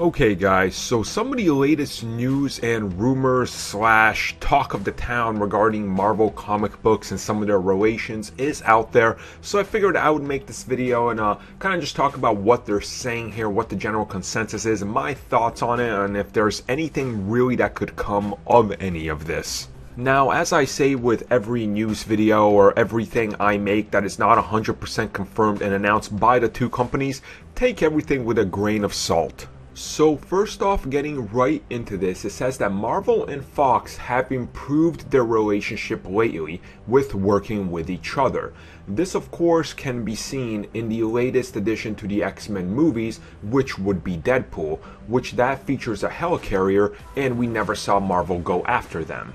Okay guys, so some of the latest news and rumors slash talk of the town regarding Marvel comic books and some of their relations is out there. So I figured I would make this video and kind of just talk about what they're saying here, what the general consensus is, and my thoughts on it, and if there's anything really that could come of any of this. Now, as I say with every news video or everything I make that is not 100% confirmed and announced by the two companies, take everything with a grain of salt. So first off, getting right into this, it says that Marvel and Fox have improved their relationship lately with working with each other. This of course can be seen in the latest addition to the X-Men movies, which would be Deadpool, which that features a helicarrier and we never saw Marvel go after them.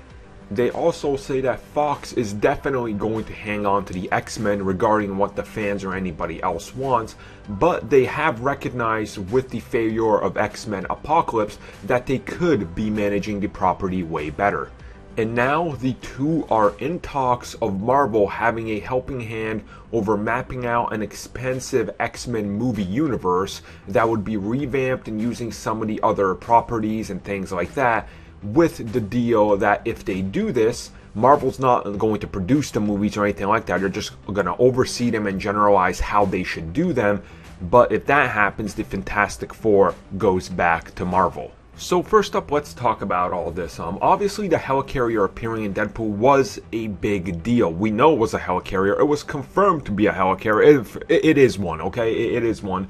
They also say that Fox is definitely going to hang on to the X-Men regarding what the fans or anybody else wants, but they have recognized with the failure of X-Men Apocalypse that they could be managing the property way better. And now the two are in talks of Marvel having a helping hand over mapping out an expansive X-Men movie universe that would be revamped and using some of the other properties and things like that, with the deal that if they do this, Marvel's not going to produce the movies or anything like that. They're just going to oversee them and generalize how they should do them. But if that happens, the Fantastic Four goes back to Marvel. So first up, let's talk about all this. Obviously, the helicarrier appearing in Deadpool was a big deal. We know it was a helicarrier. It was confirmed to be a helicarrier. It is one, okay? It is one.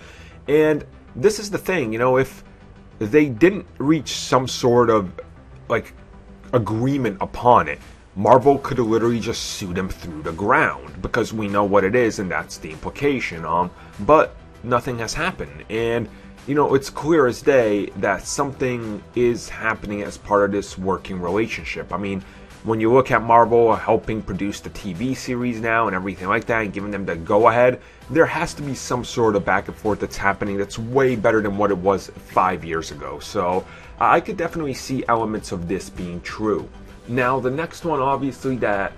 And this is the thing, you know, if they didn't reach some sort of agreement upon it, Marvel could have literally just sued them through the ground, because we know what it is and that's the implication. But nothing has happened, and you know, it's clear as day that something is happening as part of this working relationship. I mean, when you look at Marvel helping produce the TV series now and everything like that and giving them the go-ahead, there has to be some sort of back and forth that's happening that's way better than what it was 5 years ago. So I could definitely see elements of this being true. Now, the next one, obviously, that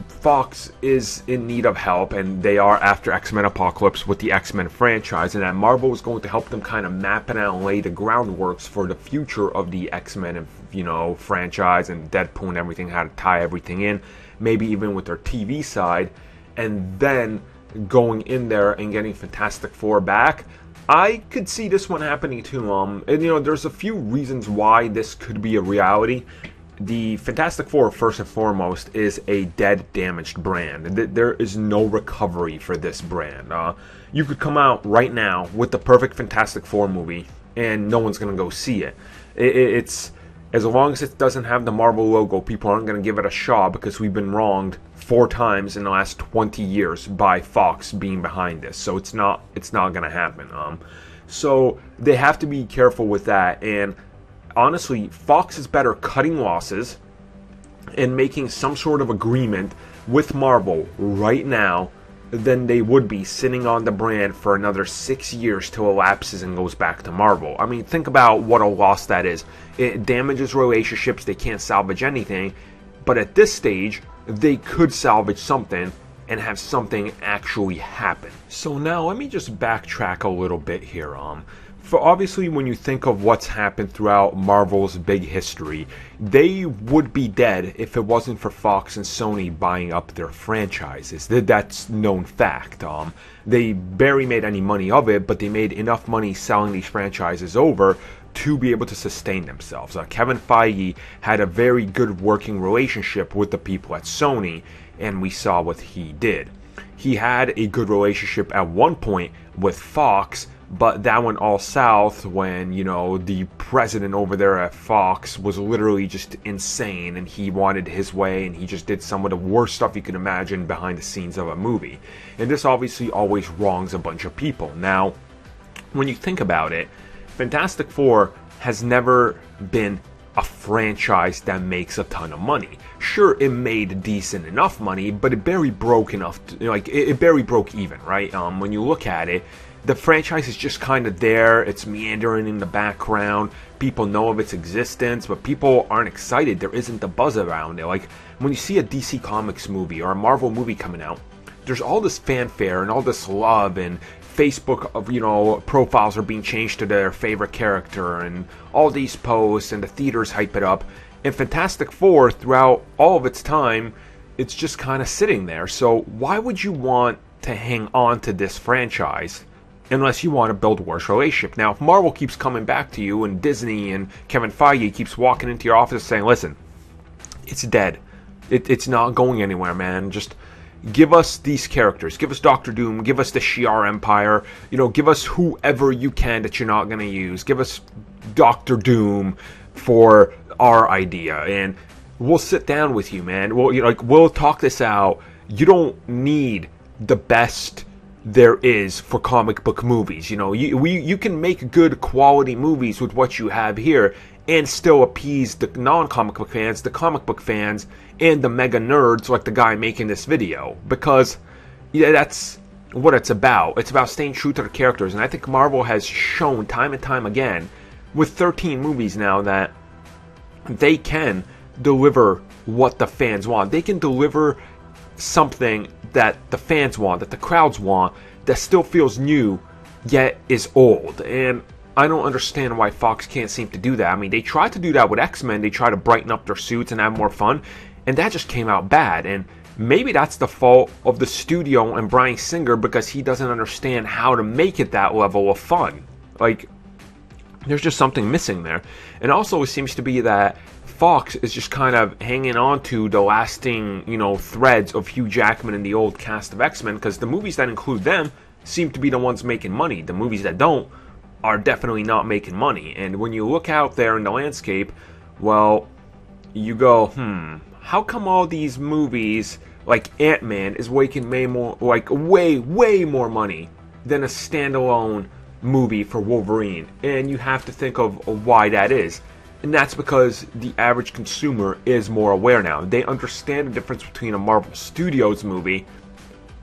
Fox is in need of help, and they are after X-Men Apocalypse with the X-Men franchise, and that Marvel is going to help them kind of map it out and lay the groundworks for the future of the X-Men and, you know, franchise and Deadpool and everything, how to tie everything in, maybe even with their TV side, and then going in there and getting Fantastic Four back. I could see this one happening too. And you know, there's a few reasons why this could be a reality. The Fantastic Four, first and foremost, is a dead, damaged brand. There is no recovery for this brand. You could come out right now with the perfect Fantastic Four movie, and no one's going to go see it. It's as long as it doesn't have the Marvel logo, people aren't going to give it a shot, because we've been wronged 4 times in the last 20 years by Fox being behind this. So it's not going to happen. So they have to be careful with that. And honestly, Fox is better cutting losses and making some sort of agreement with Marvel right now than they would be sitting on the brand for another 6 years till it lapses and goes back to Marvel. I mean, think about what a loss that is. It damages relationships, they can't salvage anything, but at this stage, they could salvage something and have something actually happen. So now let me just backtrack a little bit here. For obviously, when you think of what's happened throughout Marvel's big history, they would be dead if it wasn't for Fox and Sony buying up their franchises. That's known fact. They barely made any money of it, but they made enough money selling these franchises over to be able to sustain themselves. Kevin Feige had a very good working relationship with the people at Sony, and we saw what he did. He had a good relationship at one point with Fox, but that went all south when, you know, the president over there at Fox was literally just insane, and he wanted his way, and he just did some of the worst stuff you could imagine behind the scenes of a movie. And this obviously always wrongs a bunch of people. Now, when you think about it, Fantastic Four has never been a franchise that makes a ton of money. Sure, it made decent enough money, but it barely broke enough to, it barely broke even, right? When you look at it, the franchise is just kind of there. It's meandering in the background. People know of its existence, but people aren't excited. There isn't the buzz around it. Like, when you see a DC Comics movie or a Marvel movie coming out, there's all this fanfare and all this love and Facebook of, profiles are being changed to their favorite character, and all these posts, and the theaters hype it up. And Fantastic Four, throughout all of its time, it's just kind of sitting there. So why would you want to hang on to this franchise unless you want to build a worse relationship? Now, if Marvel keeps coming back to you, and Disney and Kevin Feige keeps walking into your office saying, listen, it's dead. It's not going anywhere, man. Just give us these characters. Give us Doctor Doom. Give us the Shi'ar Empire. Give us whoever you can that you're not going to use. Give us Doctor Doom for our idea, and we'll sit down with you, man. We'll talk this out. You don't need the best there is for comic book movies. You can make good quality movies with what you have here and still appease the non-comic book fans, the comic book fans, and the mega nerds like the guy making this video. Because that's what it's about. It's about staying true to the characters. And I think Marvel has shown time and time again with 13 movies now that they can deliver what the fans want. They can deliver something that the fans want, that the crowds want, that still feels new, yet is old. And I don't understand why Fox can't seem to do that. I mean, they tried to do that with X-Men. They tried to brighten up their suits and have more fun, and that just came out bad. And maybe that's the fault of the studio and Bryan Singer, because he doesn't understand how to make it that level of fun. There's just something missing there. And also it seems to be that Fox is just kind of hanging on to the lasting, threads of Hugh Jackman and the old cast of X-Men, because the movies that include them seem to be the ones making money. The movies that don't are definitely not making money. And when you look out there in the landscape, well, you go, how come all these movies like Ant-Man is making way more money than a standalone movie for Wolverine? And you have to think of why that is. And that's because the average consumer is more aware now. They understand the difference between a Marvel Studios movie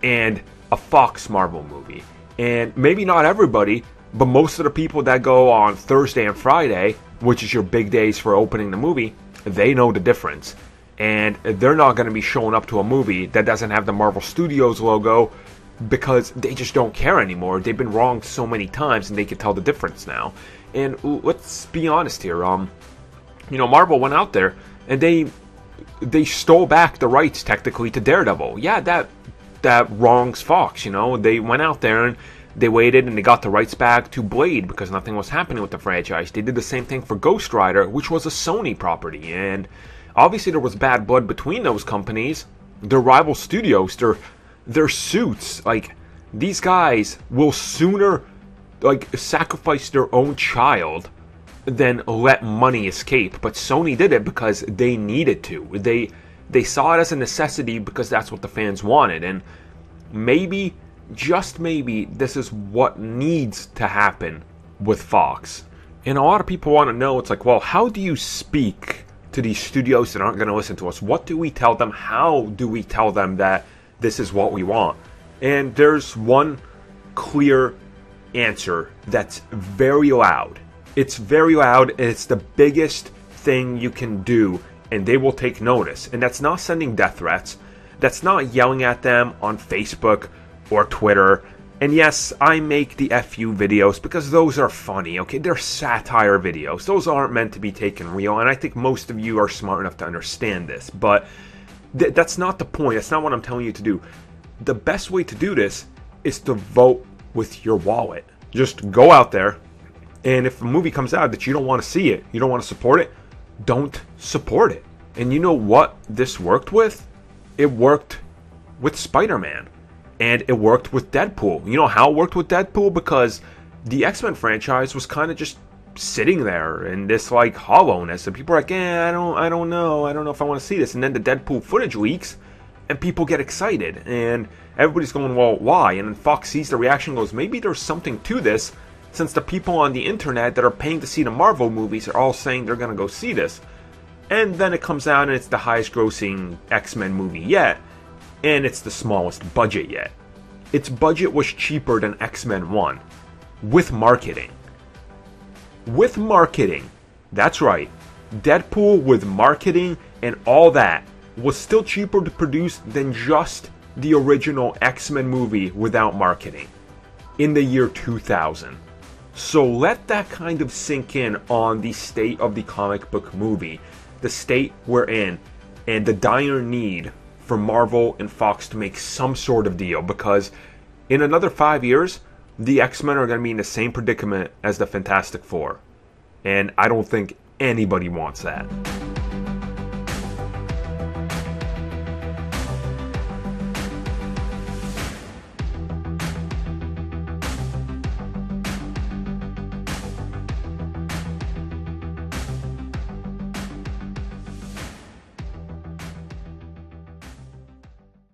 and a Fox Marvel movie. And maybe not everybody, but most of the people that go on Thursday and Friday, which is your big days for opening the movie, they know the difference. And they're not going to be showing up to a movie that doesn't have the Marvel Studios logo, because they just don't care anymore. They've been wrong so many times, and they can tell the difference now. And let's be honest here. Marvel went out there and they stole back the rights technically to Daredevil. Yeah, that wrongs Fox. They went out there and they waited and they got the rights back to Blade because nothing was happening with the franchise. They did the same thing for Ghost Rider, which was a Sony property, and obviously there was bad blood between those companies. Their rival studios, their suits, these guys will sooner sacrifice their own child than let money escape. But Sony did it because they needed to. They saw it as a necessity because that's what the fans wanted. And maybe, just maybe, this is what needs to happen with Fox. And a lot of people want to know, it's well, how do you speak to these studios that aren't going to listen to us? What do we tell them? How do we tell them that this is what we want? And there's one clear answer that's very loud. It's very loud, and it's the biggest thing you can do, and they will take notice. And that's not sending death threats. That's not yelling at them on Facebook or Twitter. And yes, I make the FU videos because those are funny, okay? They're satire videos. Those aren't meant to be taken real, and I think most of you are smart enough to understand this. But that's not the point. That's not what I'm telling you to do. The best way to do this is to vote with your wallet. Just go out there, and if a movie comes out that you don't want to see it, you don't want to support it, don't support it. And you know what this worked with? It worked with Spider-Man. And it worked with Deadpool. You know how it worked with Deadpool? Because the X-Men franchise was kind of just sitting there in this hollowness, and people are I don't know if I want to see this. And then the Deadpool footage leaks, and people get excited, and everybody's going, well, why? And then Fox sees the reaction and goes, maybe there's something to this, since the people on the internet that are paying to see the Marvel movies are all saying they're going to go see this. And then it comes out and it's the highest grossing X-Men movie yet, and it's the smallest budget yet. Its budget was cheaper than X-Men 1, with marketing. With marketing, that's right, Deadpool with marketing and all that was still cheaper to produce than just the original X-Men movie without marketing. in the year 2000. So let that kind of sink in on the state of the comic book movie, the state we're in, and the dire need for Marvel and Fox to make some sort of deal, because in another 5 years, the X-Men are going to be in the same predicament as the Fantastic Four. And I don't think anybody wants that.